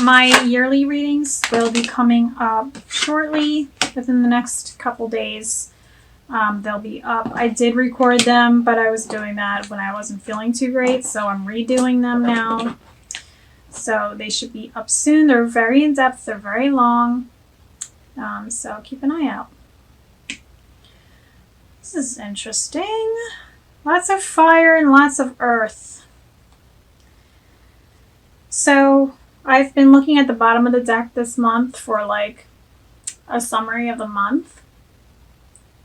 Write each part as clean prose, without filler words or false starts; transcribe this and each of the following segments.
my yearly readings will be coming up shortly, within the next couple days. They'll be up. I did record them, but I was doing that when I wasn't feeling too great, so I'm redoing them now. So they should be up soon. They're very in-depth. They're very long. So keep an eye out. This is interesting. Lots of fire and lots of earth. So I've been looking at the bottom of the deck this month for like a summary of the month.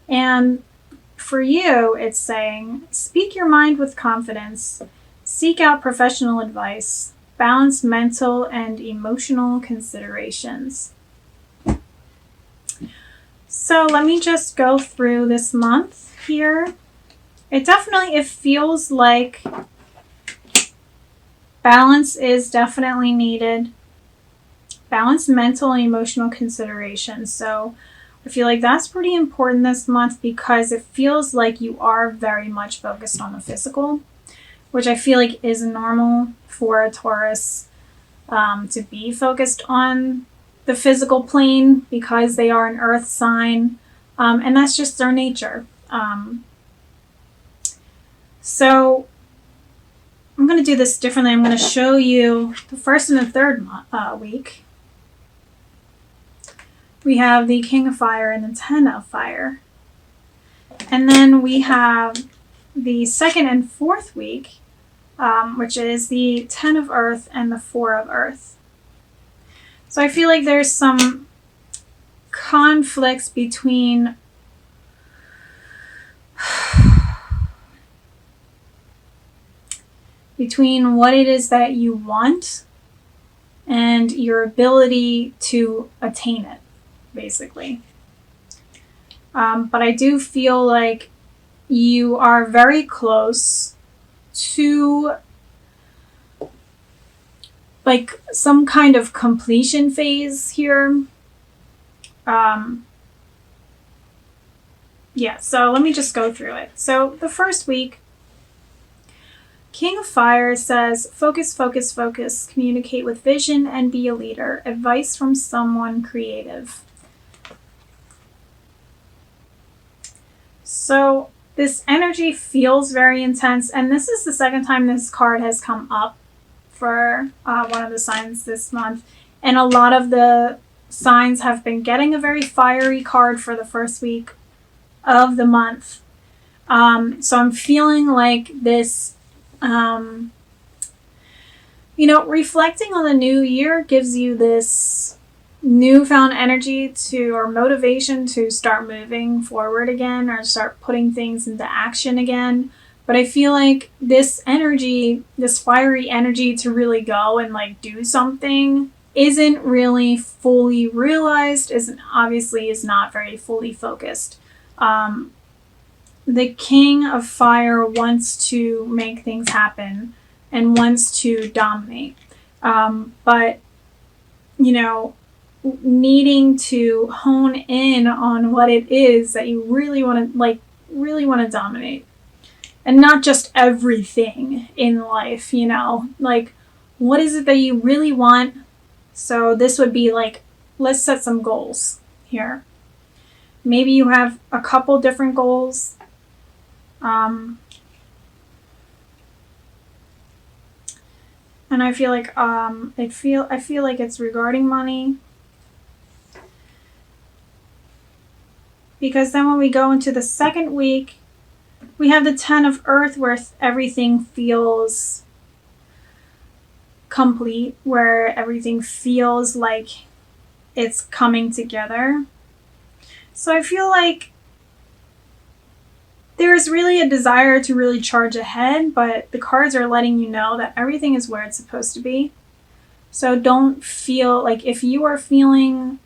And for you, it's saying, speak your mind with confidence, seek out professional advice, balance mental and emotional considerations. So let me just go through this month here. It feels like balance is definitely needed. Balance mental and emotional considerations. So I feel like that's pretty important this month because it feels like you are very much focused on the physical, which I feel like is normal for a Taurus to be focused on the physical plane because they are an earth sign, and that's just their nature. So I'm going to do this differently. I'm going to show you the first and the third week. We have the King of Fire and the Ten of Fire. And then we have the second and fourth week, which is the Ten of Earth and the Four of Earth. So I feel like there's some conflicts between what it is that you want and your ability to attain it, basically. But I do feel like you are very close to like some kind of completion phase here. So let me just go through it. So the first week, King of Fire says, focus, focus, focus, communicate with vision and be a leader. Advice from someone creative. So this energy feels very intense, and this is the second time this card has come up for one of the signs this month. And a lot of the signs have been getting a very fiery card for the first week of the month. So I'm feeling like this, reflecting on the new year gives you this newfound energy or motivation to start moving forward again or start putting things into action again. But I feel like this energy, this fiery energy to really go and like do something isn't really fully realized, is not very fully focused. The King of Fire wants to make things happen and wants to dominate. But, needing to hone in on what it is that you really want to dominate. And not just everything in life, like what is it that you really want? So this would be like, let's set some goals here. Maybe you have a couple different goals. And I feel like I feel like it's regarding money. Because then when we go into the second week, we have the Ten of Earth where everything feels complete, where everything feels like it's coming together. So I feel like there's really a desire to really charge ahead, but the cards are letting you know that everything is where it's supposed to be. So don't feel like if you are feeling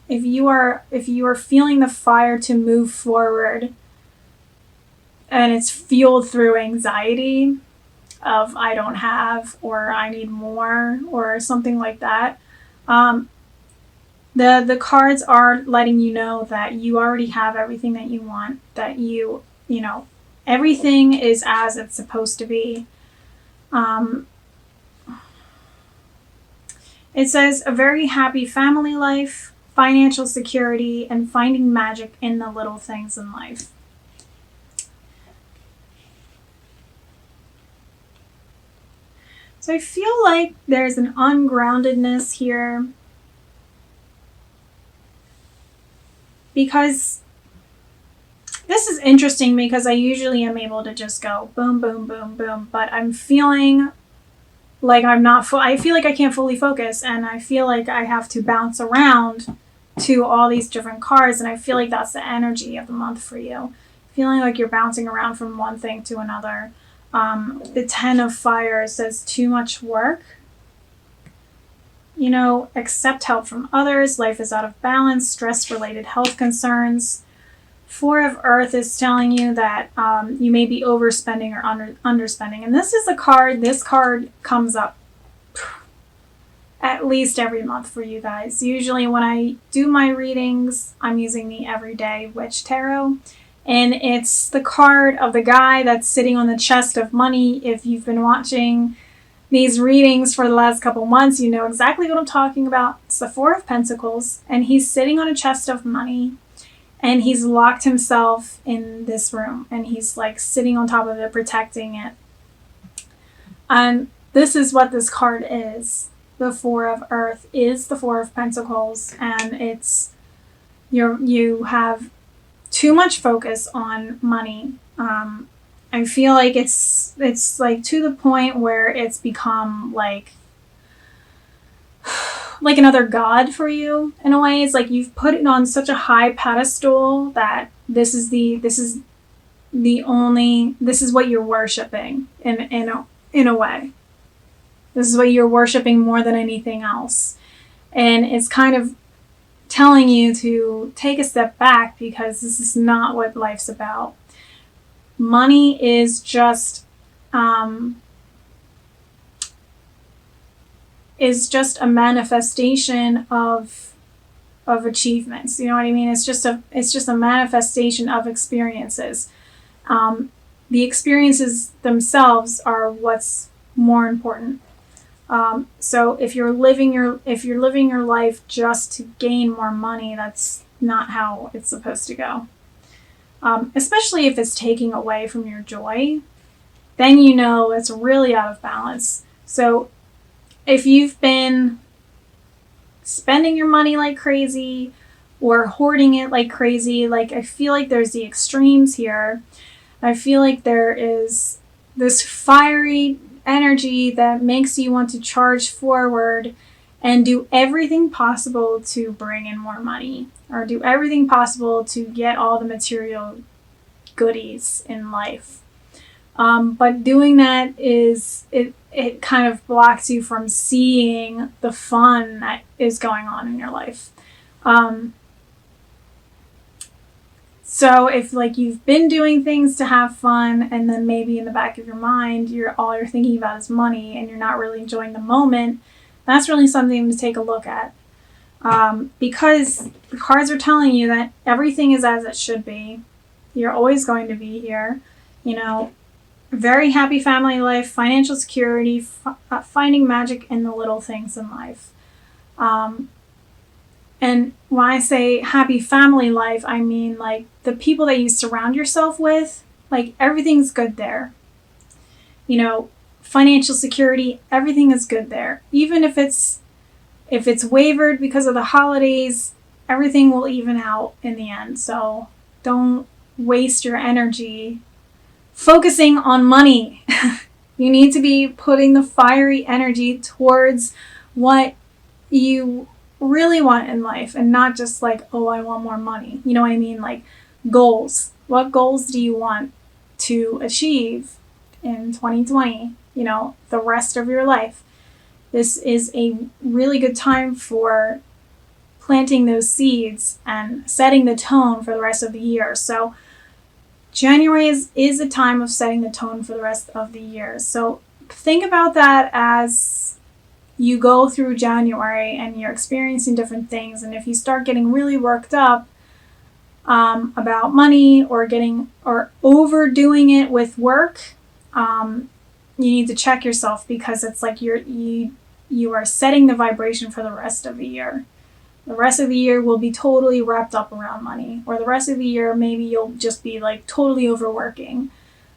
the fire to move forward and it's fueled through anxiety of I don't have or I need more or something like that, the cards are letting you know that you already have everything that you want, that everything is as it's supposed to be. It says a very happy family life, financial security, and finding magic in the little things in life. So I feel like there's an ungroundedness here because this is interesting because I usually am able to just go boom, boom, boom, boom, but I'm feeling like I'm not I feel like I can't fully focus, and I feel like I have to bounce around to all these different cards, and I feel like that's the energy of the month for you. Feeling like you're bouncing around from one thing to another. The 10 of Fire says too much work. Accept help from others. Life is out of balance. Stress-related health concerns. 4 of Earth is telling you that you may be overspending or underspending. And this card comes up at least every month for you guys. Usually when I do my readings, I'm using the Everyday Witch Tarot. And it's the card of the guy that's sitting on the chest of money. If you've been watching these readings for the last couple months, you know exactly what I'm talking about. It's the 4 of Pentacles, and he's sitting on a chest of money, and he's locked himself in this room, and he's like sitting on top of it, protecting it. And this is what this card is. The 4 of Earth is the 4 of Pentacles, and it's you have too much focus on money. I feel like it's like to the point where it's become like another god for you in a way. It's like you've put it on such a high pedestal that this is what you're worshiping in a way. This is what you're worshiping more than anything else. And it's kind of telling you to take a step back because this is not what life's about. Money is just a manifestation of achievements. You know what I mean? It's just a manifestation of experiences. The experiences themselves are what's more important. So if you're living your life just to gain more money, that's not how it's supposed to go. Especially if it's taking away from your joy, then you know it's really out of balance. So if you've been spending your money like crazy or hoarding it like crazy, like I feel like there's the extremes here. I feel like there is this fiery energy that makes you want to charge forward and do everything possible to bring in more money or do everything possible to get all the material goodies in life. But doing that it kind of blocks you from seeing the fun that is going on in your life. So if like you've been doing things to have fun and then maybe in the back of your mind all you're thinking about is money and you're not really enjoying the moment, that's really something to take a look at. Because the cards are telling you that everything is as it should be. You're always going to be here. Very happy family life, financial security, finding magic in the little things in life. And when I say happy family life, I mean like the people that you surround yourself with, like everything's good there. Financial security, everything is good there. Even if it's wavered because of the holidays, everything will even out in the end. So don't waste your energy focusing on money. You need to be putting the fiery energy towards what you really want in life and not just like, oh, I want more money. You know what I mean? Like goals. What goals do you want to achieve in 2020? The rest of your life. This is a really good time for planting those seeds and setting the tone for the rest of the year. So January is a time of setting the tone for the rest of the year. So think about that as you go through January and you're experiencing different things. And if you start getting really worked up about money or overdoing it with work, you need to check yourself because it's like you're you are setting the vibration for the rest of the year. The rest of the year will be totally wrapped up around money, or the rest of the year maybe you'll just be like totally overworking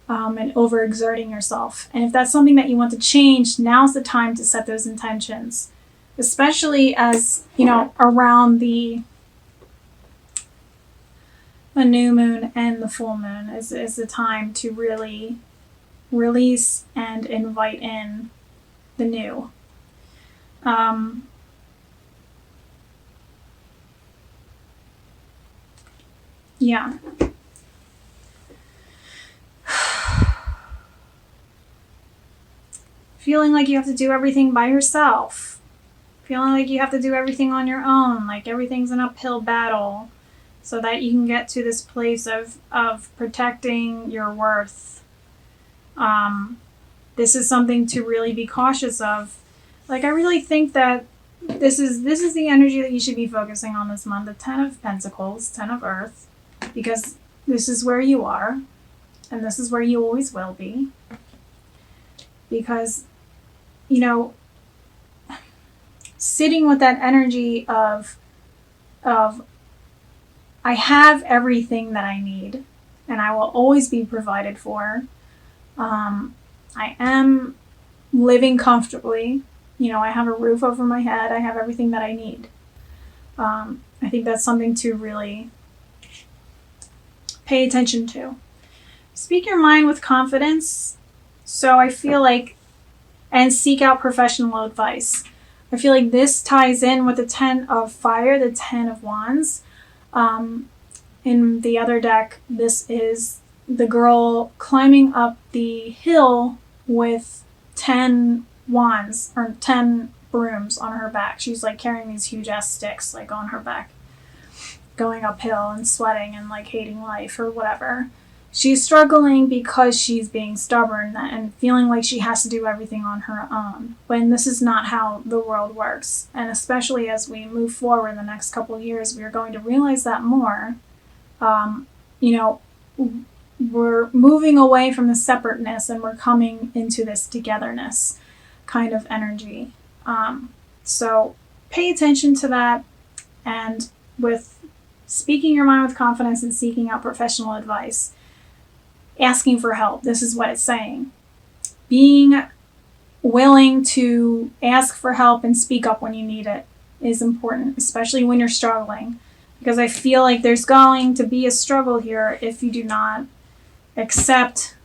and overexerting yourself. And if that's something that you want to change, now's the time to set those intentions, especially as, you know, around the new moon and the full moon is the time to really release and invite in the new. Yeah. Feeling like you have to do everything by yourself. Feeling like you have to do everything on your own, like everything's an uphill battle, so that you can get to this place of protecting your worth. This is something to really be cautious of. Like, I really think that this is the energy that you should be focusing on this month. The 10 of Pentacles, 10 of Earth, because this is where you are, and this is where you always will be. Because, you know, sitting with that energy of I have everything that I need, and I will always be provided for. I am living comfortably. You know, I have a roof over my head. I have everything that I need. I think that's something to really pay attention to. Speak your mind with confidence. So I feel like, and seek out professional advice. I feel like this ties in with the 10 of Fire, the 10 of Wands. In the other deck, this is the girl climbing up the hill with 10 wands or 10 brooms on her back. She's like carrying these huge ass sticks like on her back, going uphill and sweating and like hating life or whatever. She's struggling because she's being stubborn and feeling like she has to do everything on her own, when this is not how the world works. And especially as we move forward in the next couple of years, we are going to realize that more. You know, we're moving away from the separateness and we're coming into this togetherness kind of energy. So pay attention to that, and with speaking your mind with confidence and seeking out professional advice. Asking for help. This is what it's saying. Being willing to ask for help and speak up when you need it is important, especially when you're struggling. Because I feel like there's going to be a struggle here if you do not accept,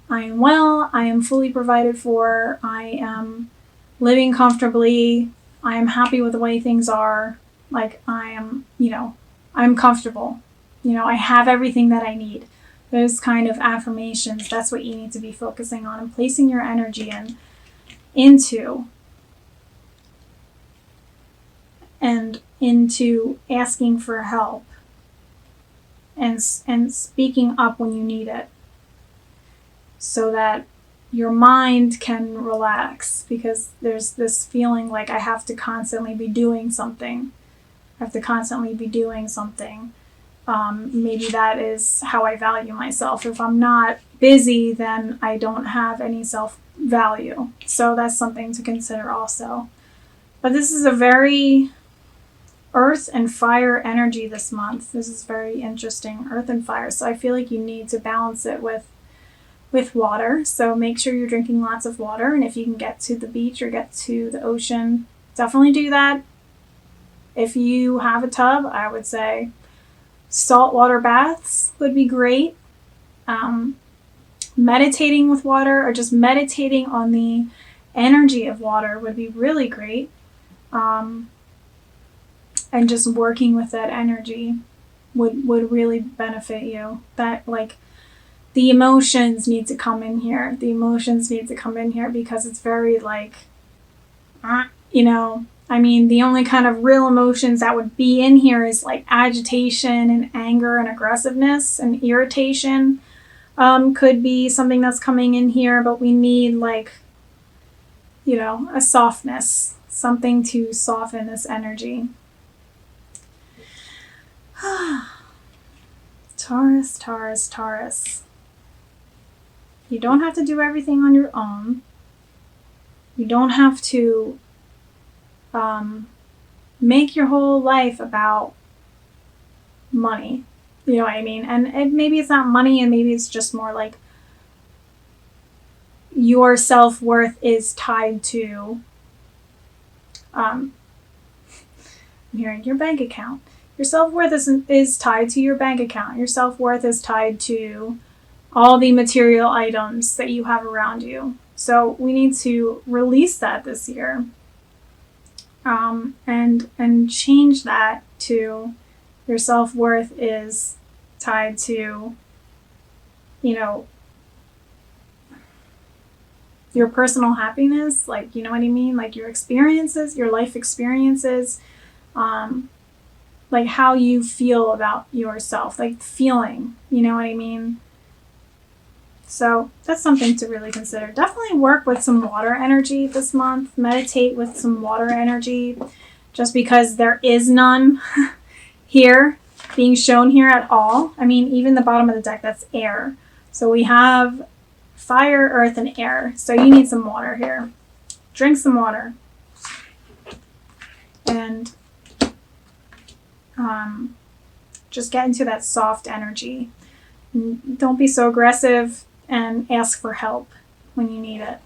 I am well, I am fully provided for, I am living comfortably, I am happy with the way things are, like I am, you know, I'm comfortable. You know, I have everything that I need. Those kind of affirmations, that's what you need to be focusing on and placing your energy into asking for help and speaking up when you need it, so that your mind can relax, because there's this feeling like I have to constantly be doing something. Maybe that is how I value myself. If I'm not busy, then I don't have any self-value. So that's something to consider also. But this is a very Earth and Fire energy this month. This is very interesting, Earth and Fire. So I feel like you need to balance it with water. So make sure you're drinking lots of water. And if you can get to the beach or get to the ocean, definitely do that. If you have a tub, I would say saltwater baths would be great. Meditating with water, or just meditating on the energy of water, would be really great. And just working with that energy would really benefit you. That, like, the emotions need to come in here. Because it's very like, you know, I mean, the only kind of real emotions that would be in here is like agitation and anger and aggressiveness and irritation. Could be something that's coming in here, but we need, like, you know, a softness, something to soften this energy. Taurus, Taurus, Taurus. You don't have to do everything on your own. You You don't have to make your whole life about money. You know what I mean? And maybe it's not money, and maybe it's just more like your self-worth is tied to I'm hearing your bank account. Your self-worth is tied to your bank account. Your self-worth is tied to all the material items that you have around you. So we need to release that this year, and change that to your self-worth is tied to, you know, your personal happiness, like, you know what I mean? Like your experiences, your life experiences, like how you feel about yourself, like feeling, you know what I mean? So that's something to really consider. Definitely work with some water energy this month. Meditate with some water energy, just because there is none here being shown here at all. I mean, even the bottom of the deck, that's air. So we have fire, earth, and air. So you need some water here. Drink some water. And just get into that soft energy. Don't be so aggressive, and ask for help when you need it.